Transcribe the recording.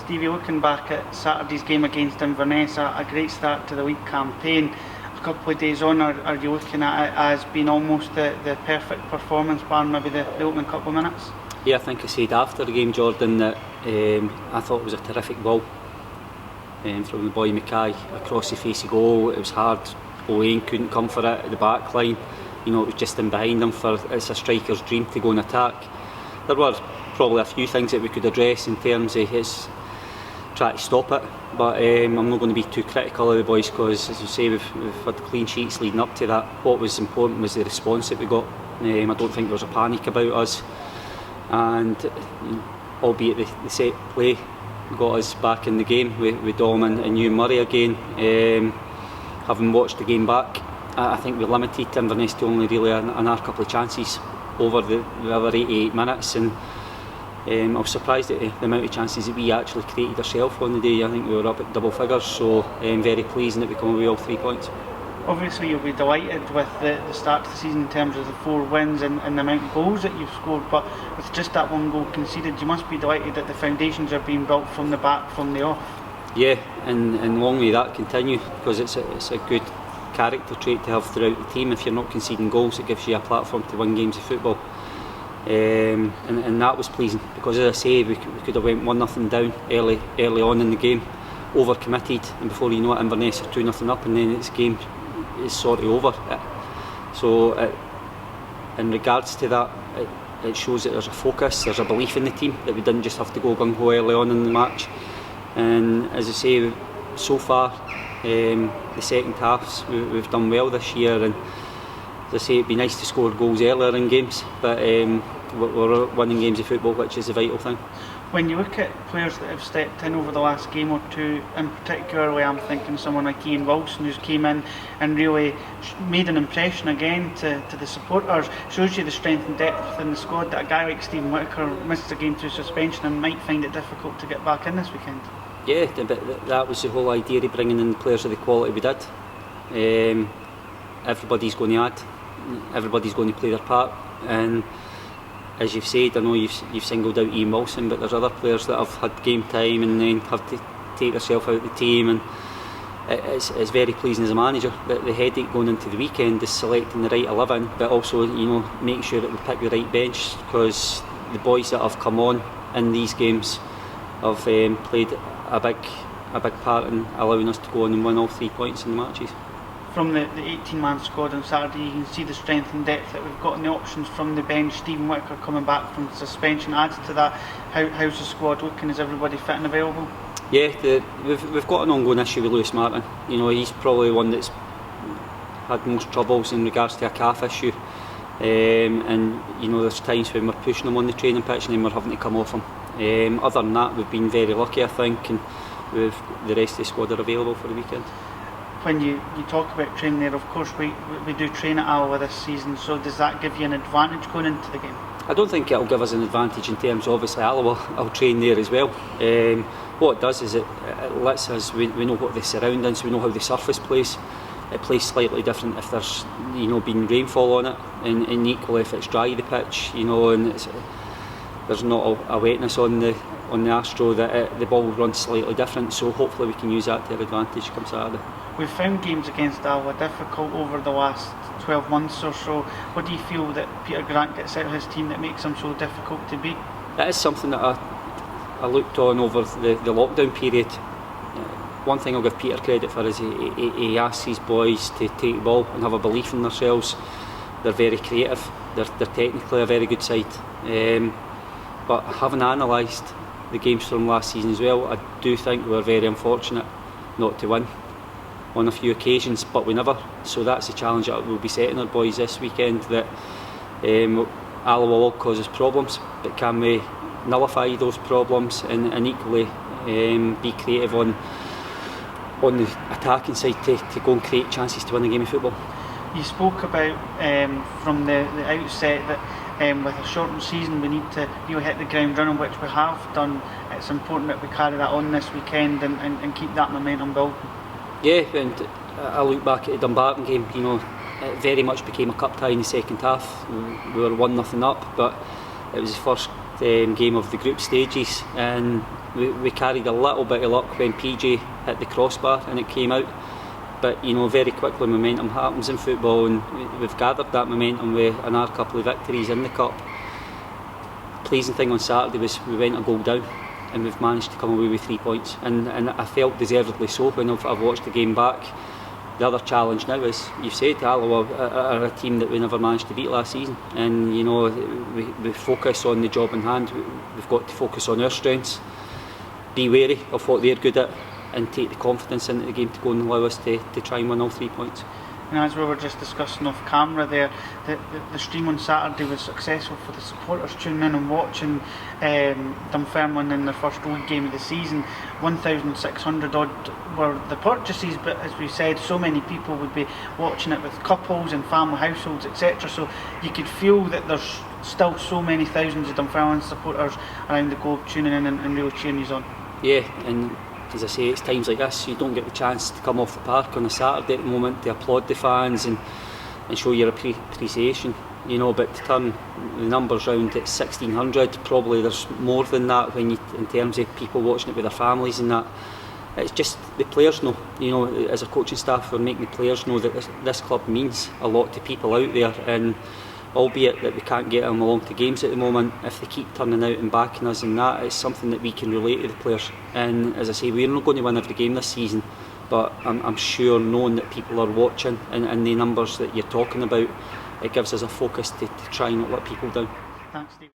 Stevie, looking back at Saturday's game against Dunfermline, a great start to the league campaign. A couple of days on, are you looking at it as being almost the perfect performance, bar maybe the opening couple of minutes? Yeah, I think I said after the game, Jordan, that I thought it was a terrific ball from the boy Mackay across the face of goal. It was hard. Owain couldn't come for it at the back line. You know, it was just in behind him. It's a striker's dream to go and attack. There were probably a few things that we could address in terms of his trying to stop it, but I'm not going to be too critical of the boys, because, as you say, we've had clean sheets leading up to that. What was important was the response that we got. I don't think there was a panic about us, and albeit the set play got us back in the game with Dom and Hugh Murray again. Having watched the game back, I think we limited Inverness to only really another couple of chances over the other 88 minutes, and I was surprised at the amount of chances that we actually created ourselves on the day. I think we were up at double figures, so very pleasing that we come away all 3 points. Obviously you'll be delighted with the start of the season in terms of the 4 wins and the amount of goals that you've scored, but with just that 1 goal conceded, you must be delighted that the foundations are being built from the back, from the off. Yeah, and long may that continue, because it's a good character trait to have throughout the team. If you're not conceding goals, it gives you a platform to win games of football, and that was pleasing, because, as I say, we could have went 1-0 down early on in the game, over committed, and before you know it, Inverness are 2-0 up, and then this game is sort of over. So in regards to that, it shows that there's a focus, there's a belief in the team, that we didn't just have to go gung-ho early on in the match. And as I say, so far the second halves we've done well this year, and as I say, it'd be nice to score goals earlier in games, but we're winning games of football, which is the vital thing. When you look at players that have stepped in over the last game or two, in particularly I'm thinking someone like Ian Wilson, who's came in and really made an impression again to the supporters, shows you the strength and depth within the squad, that a guy like Stephen Whittaker missed a game through suspension and might find it difficult to get back in this weekend. Yeah, but that was the whole idea of bringing in players of the quality we did. Everybody's going to add, everybody's going to play their part, and as you've said, I know you've singled out Ian Wilson, but there's other players that have had game time and then have to take themselves out of the team, and it's very pleasing as a manager. But the headache going into the weekend is selecting the right 11, but also, you know, making sure that we pick the right bench, because the boys that have come on in these games have played a big part in allowing us to go on and win all 3 points in the matches. From the 18-man squad on Saturday, you can see the strength and depth that we've got in the options from the bench. Stephen Whittaker coming back from suspension adds to that. How's the squad looking? Is everybody fit and available? Yeah, we've got an ongoing issue with Lewis Martin. You know, he's probably one that's had most troubles in regards to a calf issue, and you know, there's times when we're pushing him on the training pitch and then we're having to come off him. Other than that, we've been very lucky, I think, and the rest of the squad are available for the weekend. When you talk about training there, of course we do train at Alloa this season, so does that give you an advantage going into the game? I don't think it'll give us an advantage in terms of, obviously, Alloa will train there as well. What it does is it lets us, we know what the surroundings, we know how the surface plays. It plays slightly different if there's, you know, been rainfall on it, and equally if it's dry, the pitch, you know, and there's not a wetness on the Astro, that the ball will run slightly different, so hopefully we can use that to our advantage come Saturday. We've found games against Alloa difficult over the last 12 months or so. What do you feel that Peter Grant gets out of his team that makes them so difficult to beat? That is something that I looked on over the lockdown period. One thing I'll give Peter credit for is he asks his boys to take the ball and have a belief in themselves. They're very creative, they're technically a very good side. But having analysed the games from last season as well, I do think we were very unfortunate not to win on a few occasions, but we never. So that's the challenge that we'll be setting our boys this weekend, that Alloa will cause us problems, but can we nullify those problems and equally be creative on the attacking side to go and create chances to win a game of football. You spoke about from the outset that with a shortened season we need to really hit the ground running, which we have done. It's important that we carry that on this weekend and keep that momentum building. Yeah, and I look back at the Dumbarton game, you know, it very much became a cup tie in the second half. We were 1-0 up, but it was the first game of the group stages, and we carried a little bit of luck when PJ hit the crossbar and it came out. But you know, very quickly momentum happens in football, and we've gathered that momentum with another couple of victories in the cup. The pleasing thing on Saturday was we went a goal down, and we've managed to come away with 3 points, and I felt deservedly so when I've watched the game back. The other challenge now is, you've said, Alloa are a team that we never managed to beat last season, and you know, we focus on the job in hand. We've got to focus on our strengths, be wary of what they're good at, and take the confidence into the game to go and allow us to try and win all 3 points. And as we were just discussing off camera there, the stream on Saturday was successful for the supporters tuning in and watching Dunfermline in their first league game of the season. 1,600 odd were the purchases, but as we said, so many people would be watching it with couples and family households, etc. So you could feel that there's still so many thousands of Dunfermline supporters around the globe tuning in and really cheering you on. Yeah, and as I say, it's times like this you don't get the chance to come off the park on a Saturday at the moment to applaud the fans and show your appreciation, you know. But to turn the numbers round at 1,600, probably there's more than that when you, in terms of people watching it with their families and that. It's just the players know, you know, as a coaching staff, we're making the players know that this club means a lot to people out there, and albeit that we can't get them along to games at the moment, if they keep turning out and backing us in that, it's something that we can relate to the players. And as I say, we're not going to win every game this season, but I'm sure knowing that people are watching and the numbers that you're talking about, it gives us a focus to try and not let people down. Thanks, Steve.